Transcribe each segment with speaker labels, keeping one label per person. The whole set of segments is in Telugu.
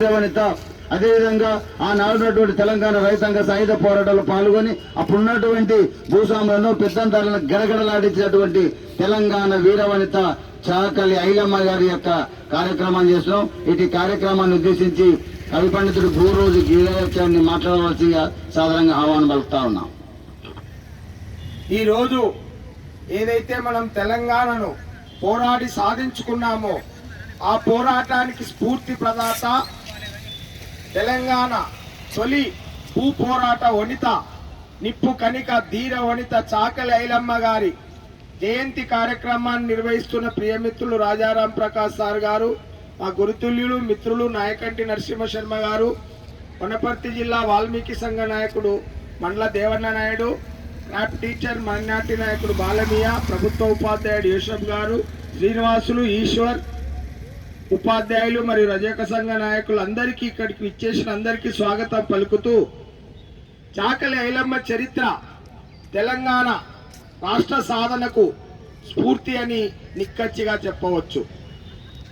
Speaker 1: వనిత అదేవిధంగా ఆనాడున్నటువంటి తెలంగాణ రైతాంగ సాయుధ పోరాటంలో పాల్గొని అప్పుడున్నటువంటి భూస్వాములను పెద్దంతాలను గడగడలాడించినటువంటి తెలంగాణ వీరవనిత చాకలి ఐలమ్మ గారి యొక్క కార్యక్రమాన్ని చేస్తున్నాం. ఇటు కార్యక్రమాన్ని ఉద్దేశించి కవి పండితుడు భూరోజు గీతాన్ని మాట్లాడవలసిందిగా సాధారణంగా ఆహ్వానం పలుకుతా ఉన్నాం.
Speaker 2: ఈరోజు ఏదైతే మనం తెలంగాణను పోరాడి సాధించుకున్నామో ఆ పోరాటానికి స్ఫూర్తి ప్రదాత తెలంగాణ తొలి భూ పోరాట వనిత నిప్పు కనిక ధీర వనిత చాకలి ఐలమ్మ గారి జయంతి కార్యక్రమాన్ని నిర్వహిస్తున్న ప్రియమిత్రులు రాజారాం ప్రకాష్ సార్ గారు, మా గురుతుల్యులు మిత్రులు నాయకంటి నరసింహ శర్మ గారు, వనపర్తి జిల్లా వాల్మీకి సంఘ నాయకుడు మండల దేవన్న నాయుడు, ర్యాప్ టీచర్ మైనార్టీ నాయకుడు బాలమియా, ప్రభుత్వ ఉపాధ్యాయుడు యూసఫ్ గారు, శ్రీనివాసులు, ఈశ్వర్ ఉపాధ్యాయులు మరియు రజక సంఘ నాయకులు అందరికీ ఇక్కడికి ఇచ్చేసిన అందరికీ స్వాగతం పలుకుతూ, చాకలి ఐలమ్మ చరిత్ర తెలంగాణ రాష్ట్ర సాధనకు స్ఫూర్తి అని నిక్కచ్చిగా చెప్పవచ్చు.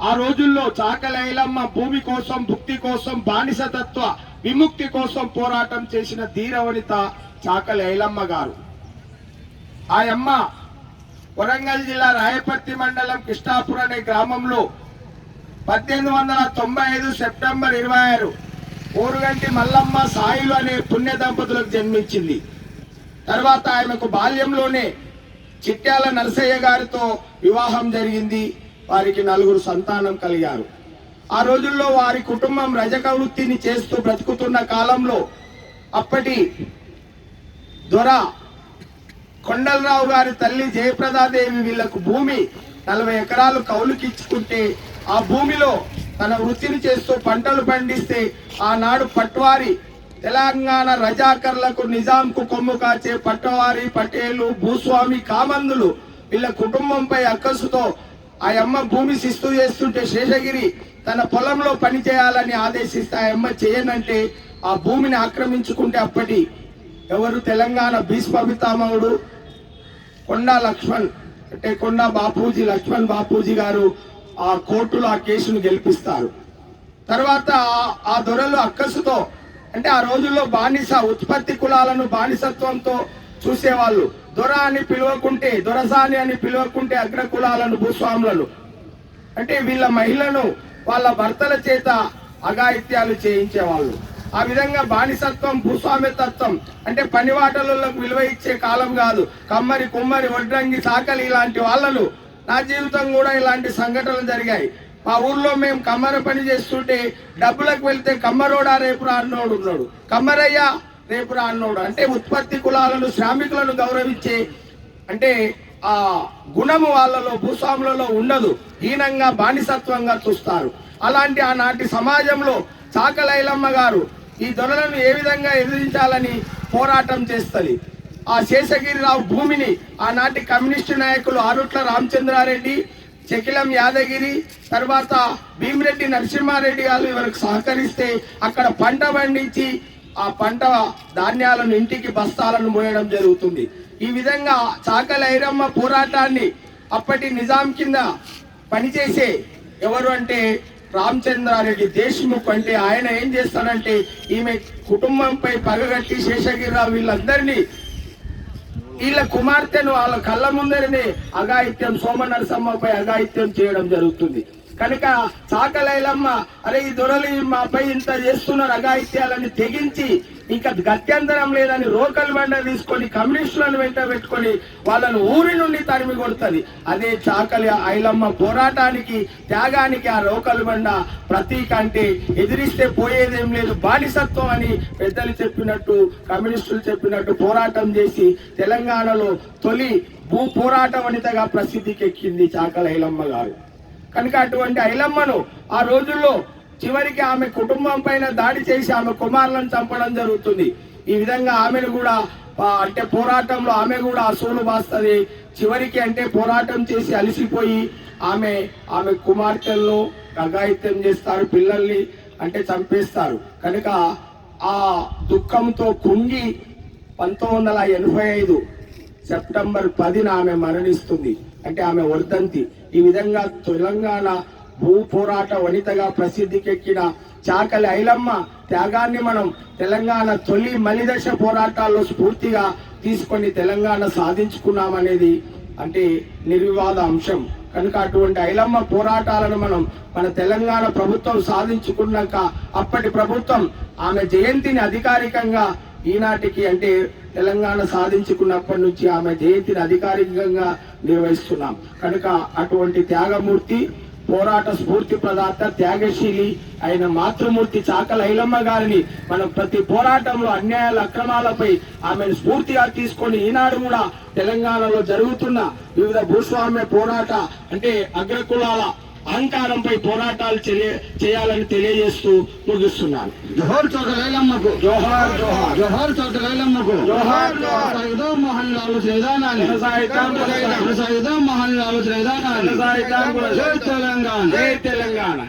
Speaker 2: ఆ రోజుల్లో చాకలి ఐలమ్మ భూమి కోసం, భుక్తి కోసం, బానిసతత్వ విముక్తి కోసం పోరాటం చేసిన ధీరవనిత చాకలి ఐలమ్మ గారు. ఆ అమ్మ వరంగల్ జిల్లా రాయపర్తి మండలం కృష్ణాపూర్ అనే గ్రామంలో 1895 సెప్టెంబర్ 26 ఊరుగంటి మల్లమ్మ సాయిలు అనే పుణ్య దంపతులకు జన్మించింది. తర్వాత ఆమెకు బాల్యంలోనే చిట్యాల నరసయ్య గారితో వివాహం జరిగింది. వారికి 4 సంతానం కలిగారు. ఆ రోజుల్లో వారి కుటుంబం రజక వృత్తిని చేస్తూ బ్రతుకుతున్న కాలంలో అప్పటి దొర కొండలరావు గారి తల్లి జయప్రదాదేవి వీళ్లకు భూమి 40 ఎకరాలు కౌలుకిచ్చుకుంటే ఆ భూమిలో తన వృత్తిని చేస్తూ పంటలు పండిస్తే ఆనాడు పట్వారి తెలంగాణ రజాకర్లకు నిజాంకు కొమ్ము కాచే పట్టవారి పటేలు భూస్వామి కామందులు వీళ్ళ కుటుంబంపై అక్కసుతో ఆ అమ్మ భూమి శిస్తు చేస్తుంటే శేషగిరి తన పొలంలో పని చేయాలని ఆదేశిస్తే ఆ అమ్మ చేయనంటే ఆ భూమిని ఆక్రమించుకుంటే అప్పటి ఎవరు తెలంగాణ భీష్మపితామహుడు కొండా లక్ష్మణ్ అంటే కొండా బాపూజీ లక్ష్మణ్ బాపూజీ గారు ఆ కోర్టులో ఆ కేసును గెలిపిస్తారు. తర్వాత ఆ దొరలు అక్కసుతో అంటే ఆ రోజుల్లో బానిస ఉత్పత్తి కులాలను బానిసత్వంతో చూసేవాళ్ళు. దొర అని పిలువకుంటే దొరసాని అని పిలువకుంటే అగ్ర కులాలను భూస్వాములను అంటే వీళ్ళ మహిళను వాళ్ళ భర్తల చేత అఘాయిత్యాలు చేయించేవాళ్ళు. ఆ విధంగా బానిసత్వం భూస్వామ్యతత్వం అంటే పనివాటలకు విలువ ఇచ్చే కాలం కాదు. కమ్మరి కుమ్మరి వడ్రంగి సాకలి ఇలాంటి వాళ్ళను నా జీవితం కూడా ఇలాంటి సంఘటనలు జరిగాయి. మా ఊర్లో మేము కమ్మర పని చేస్తుంటే డబ్బులకు వెళ్తే కమ్మరోడా రేపురా అన్నోడు ఉన్నాడు, కమ్మరయ్య రేపురా అన్నోడు అంటే ఉత్పత్తి కులాలను శ్రామికులను గౌరవించే అంటే ఆ గుణము వాళ్ళలో భూస్వాములలో ఉండదు. హీనంగా బానిసత్వంగా చూస్తారు. అలాంటి ఆనాటి సమాజంలో చాకలి ఐలమ్మ గారు ఈ దొరలను ఏ విధంగా ఎదిరించాలని పోరాటం చేస్తుంది. ఆ శేషగిరిరావు భూమిని ఆనాటి కమ్యూనిస్టు నాయకులు ఆరుట్ల రామచంద్రారెడ్డి, చెకిలం యాదగిరి, తర్వాత భీమిరెడ్డి నరసింహారెడ్డి గారు ఇవరకు సహకరిస్తే అక్కడ పంట పండించి ఆ పంట ధాన్యాలను ఇంటికి బస్తాలను మోయడం జరుగుతుంది. ఈ విధంగా చాకలి ఐలమ్మ పోరాటాన్ని అప్పటి నిజాం కింద పనిచేసే ఎవరు అంటే రామచంద్రారెడ్డి దేశ్ముఖ్ అంటే ఆయన ఏం చేస్తాడంటే ఈమె కుటుంబంపై పగగట్టి శేషగిరిరావు వీళ్ళందరినీ వీళ్ళ కుమార్తెను వాళ్ళ కళ్ళ ముందరనే అఘాయిత్యం సోమ నరసమ్మపై అఘాయిత్యం చేయడం జరుగుతుంది. కనుక చాకలి ఐలమ్మ అరే ఈ దొరలు మాపై ఇంత చేస్తున్నారు అఘాయిత్యాలని తెగించి ఇంకా గత్యంతరం లేదని రోకల్ బండ తీసుకొని కమ్యూనిస్టులను వెంట పెట్టుకొని వాళ్ళను ఊరి నుండి తరిమి కొడుతుంది. అదే చాకలి ఐలమ్మ పోరాటానికి త్యాగానికి ఆ రోకల్ బండ ప్రతీక. అంటే ఎదిరిస్తే పోయేదేం లేదు బానిసత్వం అని పెద్దలు చెప్పినట్టు కమ్యూనిస్టులు చెప్పినట్టు పోరాటం చేసి తెలంగాణలో తొలి భూ పోరాట వనితగా ప్రసిద్ధికి ఎక్కింది చాకలి ఐలమ్మ గారు. కనుక అటువంటి ఐలమ్మను ఆ రోజుల్లో చివరికి ఆమె కుటుంబం పైన దాడి చేసి ఆమె కుమారులను చంపడం జరుగుతుంది. ఈ విధంగా ఆమెను కూడా అంటే పోరాటంలో ఆమె కూడా అసూలు బాస్తుంది. చివరికి అంటే పోరాటం చేసి అలసిపోయి ఆమె కుమార్తెలను అఘాయిత్యం చేస్తారు, పిల్లల్ని అంటే చంపేస్తారు. కనుక ఆ దుఃఖంతో కుంగి 1985 సెప్టెంబర్ 10న ఆమె మరణిస్తుంది. అంటే ఆమె వర్ధంతి. ఈ విధంగా తెలంగాణ భూ పోరాట వనితగా ప్రసిద్ధికెక్కిన చాకలి ఐలమ్మ త్యాగాన్ని మనం తెలంగాణ తొలి మలిదశ పోరాటాల్లో స్ఫూర్తిగా తీసుకొని తెలంగాణ సాధించుకున్నామనేది అంటే నిర్వివాద అంశం. కనుక అటువంటి ఐలమ్మ పోరాటాలను మనం మన తెలంగాణ ప్రభుత్వం సాధించుకున్నాక అప్పటి ప్రభుత్వం ఆమె జయంతిని అధికారికంగా ఈనాటికి అంటే తెలంగాణ సాధించుకున్నప్పటి నుంచి ఆమె జయంతిని అధికారికంగా నిర్వహిస్తున్నాం. కనుక అటువంటి త్యాగమూర్తి, పోరాట స్ఫూర్తి ప్రదాత, త్యాగశీలి అయిన మాతృమూర్తి చాకలి ఐలమ్మ గారిని మనం ప్రతి పోరాటంలో అన్యాయాల అక్రమాలపై ఆమెను స్ఫూర్తిగా తీసుకొని ఈనాడు కూడా తెలంగాణలో జరుగుతున్న వివిధ భూస్వామ్య పోరాట అంటే అగ్రకులాల అహంకారంపై పోరాటాలు చేయాలని తెలియజేస్తూ ముగిస్తున్నాను.
Speaker 1: జోహార్ చాకలి ఐలమ్మకు,
Speaker 2: జోహార్ జోహార్,
Speaker 1: జోహార్ చాకలి ఐలమ్మకు,
Speaker 2: జోహార్ జోహార్.
Speaker 1: కొనసాగిద్దాం మహనీయుల ఆలోచన విధానాన్ని, కొనసాగిద్దాం మహనీయుల ఆలోచన విధానాన్ని. జై తెలంగాణ,
Speaker 2: జై తెలంగాణ.